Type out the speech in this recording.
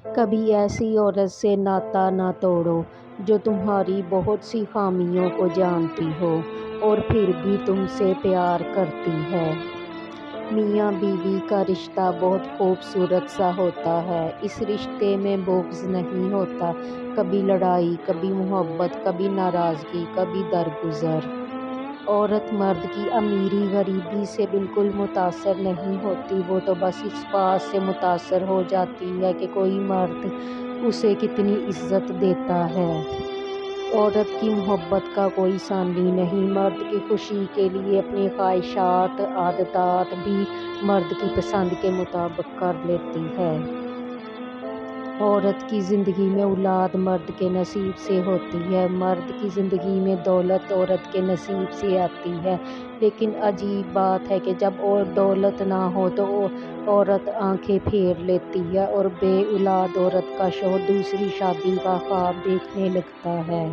کبھی ایسی عورت سے ناطہ نہ توڑو جو تمہاری بہت سی خامیوں کو جانتی ہو اور پھر بھی تم سے پیار کرتی ہے۔ میاں بیوی کا رشتہ بہت خوبصورت سا ہوتا ہے۔ اس رشتے میں بغض نہیں ہوتا، کبھی لڑائی، کبھی محبت، کبھی ناراضگی، کبھی درگزر۔ عورت مرد کی امیری غریبی سے بالکل متاثر نہیں ہوتی، وہ تو بس اس بات سے متاثر ہو جاتی ہے کہ کوئی مرد اسے کتنی عزت دیتا ہے۔ عورت کی محبت کا کوئی ثانی نہیں، مرد کی خوشی کے لیے اپنی خواہشات، عادات بھی مرد کی پسند کے مطابق کر لیتی ہے۔ عورت کی زندگی میں اولاد مرد کے نصیب سے ہوتی ہے، مرد کی زندگی میں دولت عورت کے نصیب سے آتی ہے۔ لیکن عجیب بات ہے کہ جب دولت نہ ہو تو عورت آنکھیں پھیر لیتی ہے اور بے اولاد عورت کا شوہر دوسری شادی کا خواب دیکھنے لگتا ہے۔